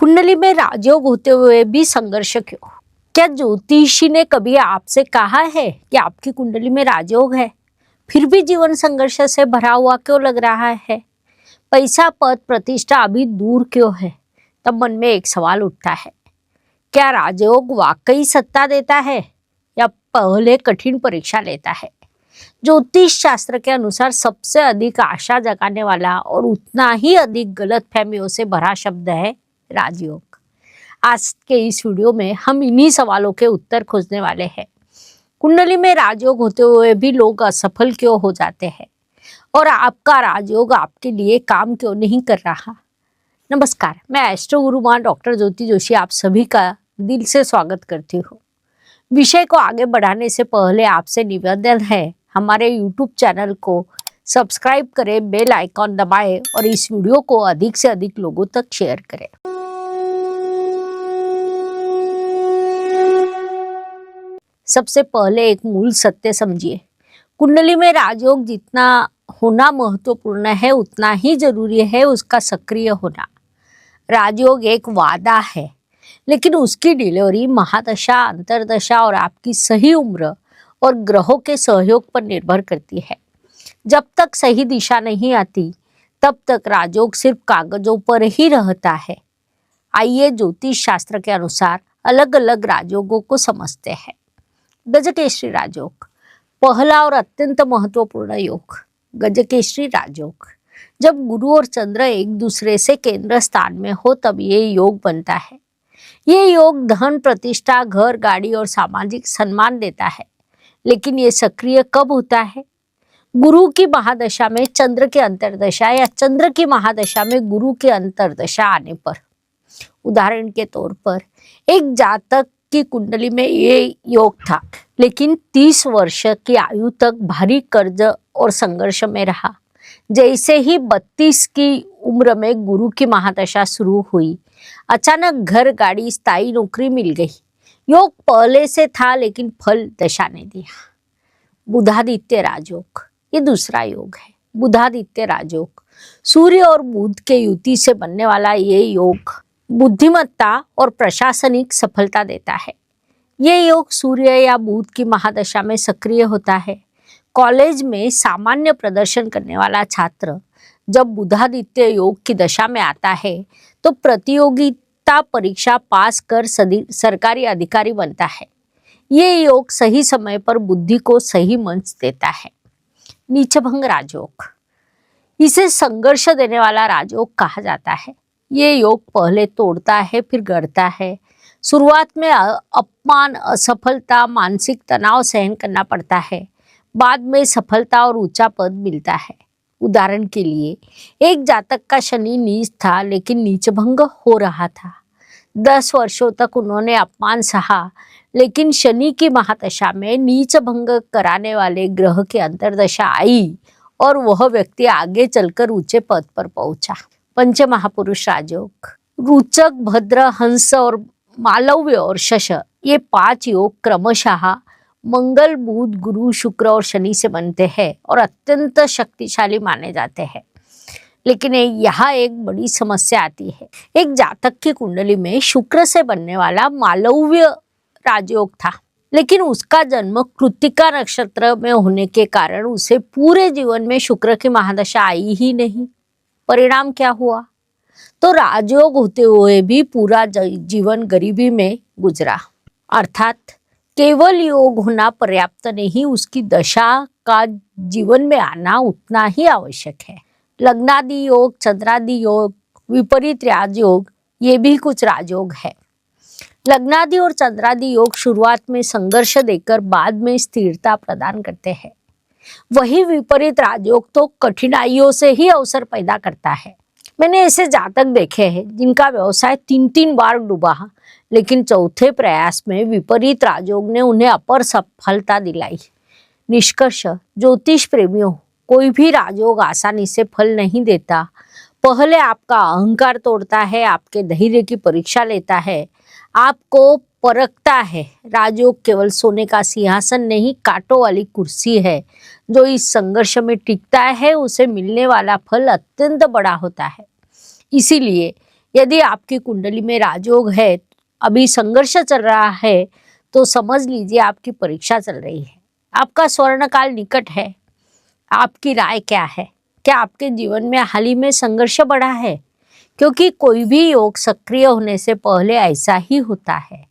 कुंडली में राजयोग होते हुए भी संघर्ष क्यों? क्या ज्योतिषी ने कभी आपसे कहा है कि आपकी कुंडली में राजयोग है, फिर भी जीवन संघर्ष से भरा हुआ क्यों लग रहा है? पैसा, पद, प्रतिष्ठा अभी दूर क्यों है? तब मन में एक सवाल उठता है, क्या राजयोग वाकई सत्ता देता है या पहले कठिन परीक्षा लेता है? ज्योतिष शास्त्र के अनुसार सबसे अधिक आशा जगाने वाला और उतना ही अधिक गलत फहमियों से भरा शब्द है राजयोग। आज के इस वीडियो में हम इन्हीं सवालों के उत्तर खोजने वाले हैं। कुंडली में राजयोग होते हुए भी लोग असफल क्यों हो जाते हैं और आपका राजयोग आपके लिए काम क्यों नहीं कर रहा? नमस्कार, मैं एस्ट्रो गुरु मां डॉक्टर ज्योति जोशी आप सभी का दिल से स्वागत करती हूँ। विषय को आगे बढ़ाने से पहले आपसे निवेदन है, हमारे यूट्यूब चैनल को सब्सक्राइब करें, बेल आइकॉन दबाएं और इस वीडियो को अधिक से अधिक लोगों तक शेयर करें। सबसे पहले एक मूल सत्य समझिए, कुंडली में राजयोग जितना होना महत्वपूर्ण है उतना ही जरूरी है उसका सक्रिय होना। राजयोग एक वादा है, लेकिन उसकी डिलीवरी महादशा, अंतरदशा और आपकी सही उम्र और ग्रहों के सहयोग पर निर्भर करती है। जब तक सही दिशा नहीं आती तब तक राजयोग सिर्फ कागजों पर ही रहता है। आइए ज्योतिष शास्त्र के अनुसार अलग अलग राजयोगों को समझते हैं। गजकेसरी राजयोग, पहला और अत्यंत महत्वपूर्ण योग। गजकेसरी राजयोग, जब गुरु और चंद्र एक दूसरे से केंद्र स्थान में हो तब ये योग बनता है। ये योग धन, प्रतिष्ठा, घर, गाड़ी और सामाजिक सम्मान देता है। लेकिन ये सक्रिय कब होता है? गुरु की महादशा में चंद्र के अंतरदशा या चंद्र की महादशा में गुरु के अंतरदशा आने पर। उदाहरण के तौर पर एक जातक की कुंडली में ये योग था, लेकिन 30 वर्ष की आयु तक भारी कर्ज और संघर्ष में रहा। जैसे ही 32 की उम्र में गुरु की महादशा शुरू हुई, अचानक घर, गाड़ी, स्थायी नौकरी मिल गई। योग पहले से था लेकिन फल दशा ने दिया। बुधादित्य राजयोग, ये दूसरा योग है। बुधादित्य राजयोग, सूर्य और बुध के युति से बनने वाला ये योग बुद्धिमत्ता और प्रशासनिक सफलता देता है। ये योग सूर्य या बुध की महादशा में सक्रिय होता है। कॉलेज में सामान्य प्रदर्शन करने वाला छात्र जब बुधादित्य योग की दशा में आता है तो प्रतियोगिता परीक्षा पास कर सरकारी अधिकारी बनता है। ये योग सही समय पर बुद्धि को सही मंच देता है। नीचभंग राजयोग, इसे संघर्ष देने वाला राजयोग कहा जाता है। ये योग पहले तोड़ता है फिर गढ़ता है। शुरुआत में अपमान, असफलता, मानसिक तनाव सहन करना पड़ता है। बाद में सफलता और ऊंचा पद मिलता है। उदाहरण के लिए एक जातक का शनि नीच था लेकिन नीचभंग हो रहा था। 10 वर्षों तक उन्होंने अपमान सहा, लेकिन शनि की महादशा में नीचभंग कराने वाले ग्रह की अंतरदशा आई और वह व्यक्ति आगे चलकर ऊंचे पद पर पहुंचा। पंचमहापुरुष राजयोग, रुचक, भद्र, हंस और मालव्य और शश, ये 5 योग क्रमशः मंगल, बुध, गुरु, शुक्र और शनि से बनते हैं और अत्यंत शक्तिशाली माने जाते हैं। लेकिन यहाँ एक बड़ी समस्या आती है। एक जातक की कुंडली में शुक्र से बनने वाला मालव्य राजयोग था, लेकिन उसका जन्म कृत्तिका नक्षत्र में होने के कारण उसे पूरे जीवन में शुक्र की महादशा आई ही नहीं। परिणाम क्या हुआ? तो राजयोग होते हुए भी पूरा जीवन गरीबी में गुजरा। अर्थात केवल योग होना पर्याप्त नहीं, उसकी दशा का जीवन में आना उतना ही आवश्यक है। लग्नादि योग, चंद्रादि योग, विपरीत राजयोग, ये भी कुछ राजयोग है। लग्नादि और चंद्रादि योग शुरुआत में संघर्ष देकर बाद में स्थिरता प्रदान करते हैं। वही विपरीत राजयोग तो कठिनाइयों से ही अवसर पैदा करता है। मैंने ऐसे जातक देखे हैं जिनका व्यवसाय 3 बार डूबा, लेकिन चौथे प्रयास में विपरीत राजयोग ने उन्हें अपर सफलता दिलाई। निष्कर्ष, ज्योतिष प्रेमियों, कोई भी राजयोग आसानी से फल नहीं देता। पहले आपका अहंकार तोड़ता है, आपके धैर्य की परीक्षा लेता है, आपको परखता है। राजयोग केवल सोने का सिंहासन नहीं, कांटों वाली कुर्सी है। जो इस संघर्ष में टिकता है उसे मिलने वाला फल अत्यंत बड़ा होता है। इसीलिए यदि आपकी कुंडली में राजयोग है, अभी संघर्ष चल रहा है, तो समझ लीजिए आपकी परीक्षा चल रही है, आपका स्वर्ण काल निकट है। आपकी राय क्या है? क्या आपके जीवन में हाल ही में संघर्ष बढ़ा है? क्योंकि कोई भी योग सक्रिय होने से पहले ऐसा ही होता है।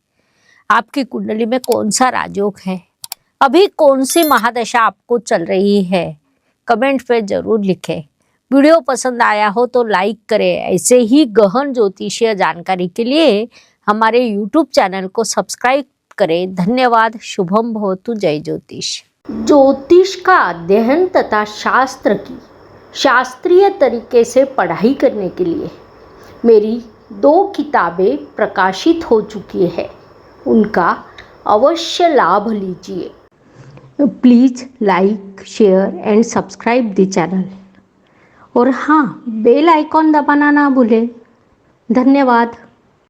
आपकी कुंडली में कौन सा राजयोग है? अभी कौन सी महादशा आपको चल रही है? कमेंट पे जरूर लिखें। वीडियो पसंद आया हो तो लाइक करें। ऐसे ही गहन ज्योतिषीय जानकारी के लिए हमारे YouTube चैनल को सब्सक्राइब करें। धन्यवाद। शुभम भवतु। जय ज्योतिष। ज्योतिष का अध्ययन तथा शास्त्र की शास्त्रीय तरीके से पढ़ाई करने के लिए मेरी 2 किताबें प्रकाशित हो चुकी है, उनका अवश्य लाभ लीजिए। Please like, share and subscribe the channel. और हाँ, बेल आइकॉन दबाना ना भूलें। धन्यवाद।